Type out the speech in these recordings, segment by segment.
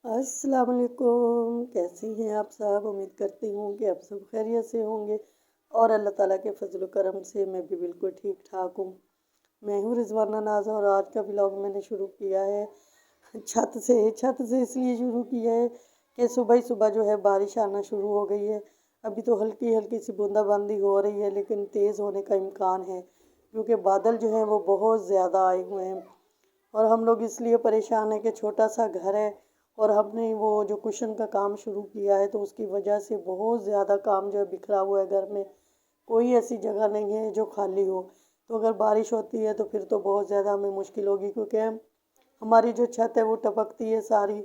अस्सलाम वालेकुम। कैसी हैं आप सब? उम्मीद करती हूँ कि आप सब खैरियत से होंगे और अल्लाह ताला के फजल करम से मैं भी बिल्कुल ठीक ठाक हूँ। मैं हूँ रिजवाना नाज़ और आज का व्लॉग मैंने शुरू किया है छत से इसलिए शुरू किया है कि सुबह ही सुबह जो है बारिश आना शुरू हो गई है। अभी तो हल्की हल्की सी बूंदाबांदी हो रही है लेकिन तेज़ होने का इम्कान है क्योंकि बादल जो हैं वो बहुत ज़्यादा आए हुए हैं। और हम लोग इसलिए परेशान हैं कि छोटा सा घर है और हमने वो जो कुशन का काम शुरू किया है तो उसकी वजह से बहुत ज़्यादा काम जो है बिखरा हुआ है घर में। कोई ऐसी जगह नहीं है जो खाली हो। तो अगर बारिश होती है तो फिर तो बहुत ज़्यादा हमें मुश्किल होगी क्योंकि हमारी जो छत है वो टपकती है सारी।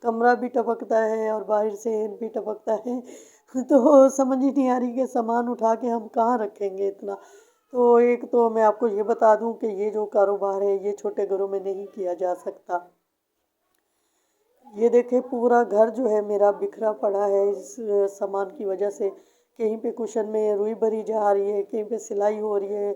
कमरा भी टपकता है और बाहर से भी टपकता है तो समझ ही नहीं आ रही कि सामान उठा के हम कहाँ रखेंगे इतना। तो एक तो मैं आपको ये बता दूं कि ये जो कारोबार है ये छोटे घरों में नहीं किया जा सकता। ये देखे पूरा घर जो है मेरा बिखरा पड़ा है इस सामान की वजह से। कहीं पे कुशन में रुई भरी जा रही है, कहीं पे सिलाई हो रही है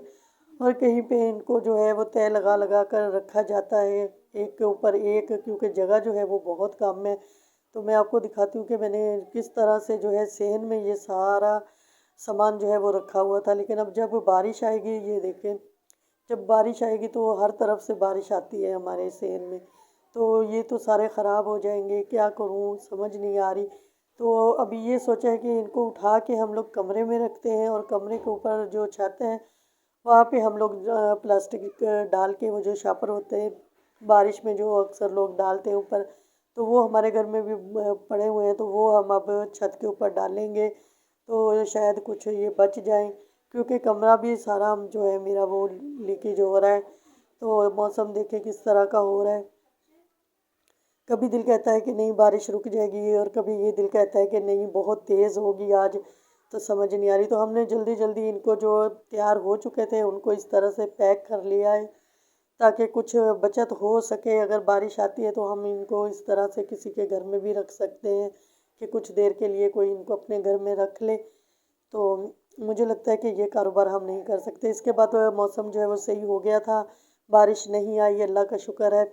और कहीं पे इनको जो है वो तय लगा लगा कर रखा जाता है एक के ऊपर एक, क्योंकि जगह जो है वो बहुत कम है। तो मैं आपको दिखाती हूँ कि मैंने किस तरह से जो है सहन में ये सारा सामान जो है वो रखा हुआ था। लेकिन अब जब बारिश आएगी, ये देखें, जब बारिश आएगी तो हर तरफ से बारिश आती है हमारे शहर में, तो ये तो सारे ख़राब हो जाएंगे। क्या करूँ समझ नहीं आ रही। तो अभी ये सोचा है कि इनको उठा के हम लोग कमरे में रखते हैं और कमरे के ऊपर जो छत है वहाँ पे हम लोग प्लास्टिक डाल के, वो जो शापर होते हैं बारिश में जो अक्सर लोग डालते हैं ऊपर, तो वो हमारे घर में भी पड़े हुए हैं, तो वो हम अब छत के ऊपर डालेंगे तो शायद कुछ ये बच जाए। क्योंकि कमरा भी सारा जो है मेरा वो लीकेज हो रहा है। तो मौसम देखे किस तरह का हो रहा है। कभी दिल कहता है कि नहीं बारिश रुक जाएगी और कभी ये दिल कहता है कि नहीं बहुत तेज़ होगी आज। तो समझ नहीं आ रही। तो हमने जल्दी जल्दी इनको जो तैयार हो चुके थे उनको इस तरह से पैक कर लिया है ताकि कुछ बचत हो सके। अगर बारिश आती है तो हम इनको इस तरह से किसी के घर में भी रख सकते हैं कि कुछ देर के लिए कोई इनको अपने घर में रख ले। तो मुझे लगता है कि ये कारोबार हम नहीं कर सकते। इसके बाद मौसम जो है वो सही हो गया था, बारिश नहीं आई, अल्लाह का शुक्र है।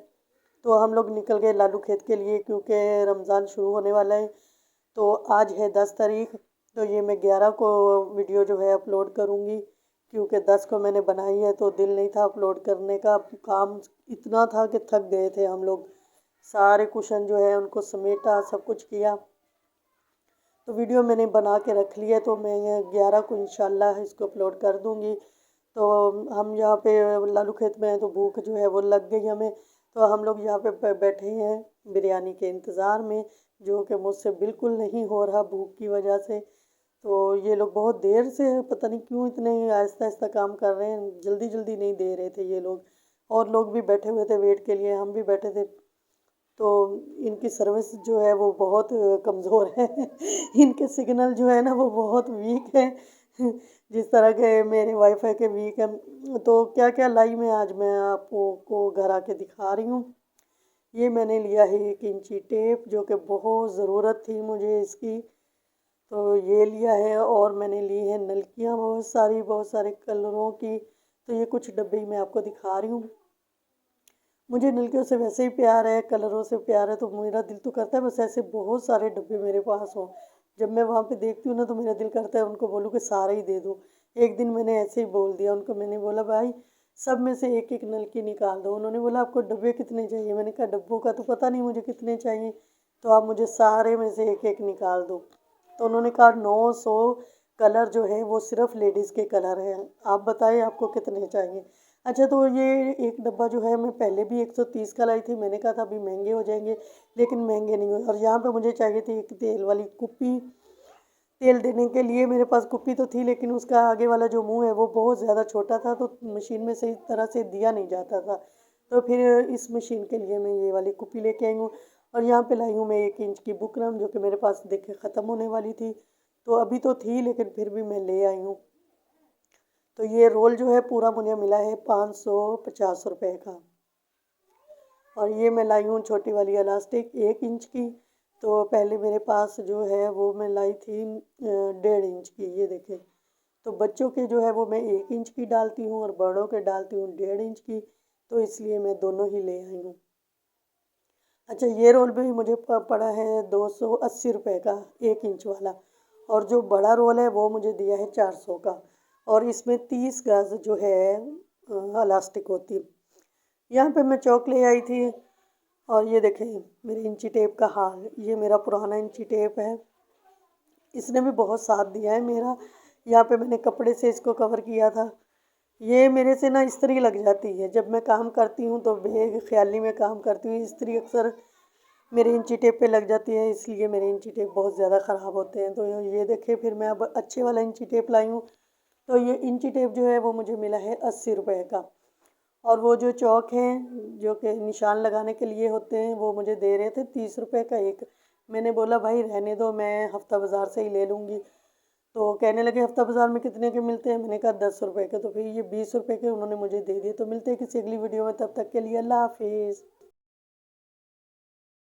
तो हम लोग निकल गए लालू खेत के लिए क्योंकि रमज़ान शुरू होने वाला है। तो आज है 10 तारीख, तो ये मैं 11 को वीडियो जो है अपलोड करूँगी क्योंकि 10 को मैंने बनाई है तो दिल नहीं था अपलोड करने का। काम इतना था कि थक गए थे हम लोग। सारे कुशन जो है उनको समेटा, सब कुछ किया। तो वीडियो मैंने बना के रख लिया, तो मैं ये 11 को इंशाल्लाह इसको अपलोड कर दूँगी। तो हम यहाँ पे लालू खेत में हैं तो भूख जो है वो लग गई हमें। तो हम लोग यहाँ पे बैठे हैं बिरयानी के इंतज़ार में, जो कि मुझसे बिल्कुल नहीं हो रहा भूख की वजह से। तो ये लोग बहुत देर से, पता नहीं क्यों इतने आहिस्ता आहिस्ता काम कर रहे हैं, जल्दी जल्दी नहीं दे रहे थे ये लोग। और लोग भी बैठे हुए थे वेट के लिए, हम भी बैठे थे। तो इनकी सर्विस जो है वो बहुत कमज़ोर है इनके सिग्नल जो है ना वो बहुत वीक है जिस तरह के मेरे वाईफाई के वीक है। तो क्या क्या लाई मैं आज मैं आपको को घर आके दिखा रही हूँ। ये मैंने लिया है 1 इंची टेप, जो कि बहुत ज़रूरत थी मुझे इसकी, तो ये लिया है। और मैंने ली है नलकियाँ बहुत सारी, बहुत सारे कलरों की। तो ये कुछ डब्बे मैं आपको दिखा रही हूँ। मुझे नलकियों से वैसे ही प्यार है, कलरों से प्यार है, तो मेरा दिल तो करता है बस ऐसे बहुत सारे डब्बे मेरे पास हों। जब मैं वहाँ पे देखती हूँ ना तो मेरा दिल करता है उनको बोलूँ कि सारे ही दे दो। एक दिन मैंने ऐसे ही बोल दिया उनको, मैंने बोला भाई सब में से एक एक नलकी निकाल दो। उन्होंने बोला आपको डब्बे कितने चाहिए? मैंने कहा डब्बों का तो पता नहीं मुझे कितने चाहिए, तो आप मुझे सारे में से एक एक निकाल दो। तो उन्होंने कहा 900 कलर जो है वो सिर्फ लेडीज़ के कलर हैं, आप बताइए आपको कितने चाहिए। अच्छा, तो ये एक डब्बा जो है मैं पहले भी 130 का लाई थी, मैंने कहा था अभी महंगे हो जाएंगे, लेकिन महंगे नहीं हुए। और यहाँ पे मुझे चाहिए थी एक तेल वाली कुप्पी, तेल देने के लिए। मेरे पास कुप्पी तो थी लेकिन उसका आगे वाला जो मुंह है वो बहुत ज़्यादा छोटा था, तो मशीन में सही तरह से दिया नहीं जाता था। तो फिर इस मशीन के लिए मैं ये वाली कुप्पी लेके आई हूँ। और यहाँ पे लाई हूँ मैं 1 इंच की बुकरम, जो कि मेरे पास देखे ख़त्म होने वाली थी, तो अभी तो थी लेकिन फिर भी मैं ले आई हूँ। तो ये रोल जो है पूरा मुझे मिला है 550 रुपये का। और ये मैं लाई हूँ छोटी वाली इलास्टिक 1 इंच की। तो पहले मेरे पास जो है वो मैं लाई थी 1.5 इंच की, ये देखें। तो बच्चों के जो है वो मैं 1 इंच की डालती हूँ और बड़ों के डालती हूँ 1.5 इंच की, तो इसलिए मैं दोनों ही ले आई हूँ। अच्छा, ये रोल भी मुझे पड़ा है 280 रुपये का, 1 इंच वाला। और जो बड़ा रोल है वो मुझे दिया है 400 का। और इसमें 30 गज जो है इलास्टिक होती है। यहाँ पे मैं चौक ले आई थी। और ये देखें मेरे इंची टेप का हाल, ये मेरा पुराना इंची टेप है। इसने भी बहुत साथ दिया है मेरा। यहाँ पे मैंने कपड़े से इसको कवर किया था। ये मेरे से ना इस्त्री लग जाती है जब मैं काम करती हूँ, तो बेख्याली में काम करती हूँ, इस्त्री अक्सर मेरे इंची टेप पे लग जाती है, इसलिए मेरे इंची टेप बहुत ज़्यादा ख़राब होते हैं। तो ये देखें, फिर मैं अब अच्छे वाला इंची टेप लाई हूँ। तो ये इंची टेप जो है वो मुझे मिला है 80 रुपये का। और वो जो चौक हैं जो कि निशान लगाने के लिए होते हैं, वो मुझे दे रहे थे 30 रुपये का एक। मैंने बोला भाई रहने दो, मैं हफ्ता बाज़ार से ही ले लूँगी। तो कहने लगे हफ्ता बाज़ार में कितने के मिलते हैं? मैंने कहा 10 रुपये के। तो फिर ये 20 रुपये के उन्होंने मुझे दे दिए। तो मिलते हैं किसी अगली वीडियो में, तब तक के लिए अल्लाह हाफिज़।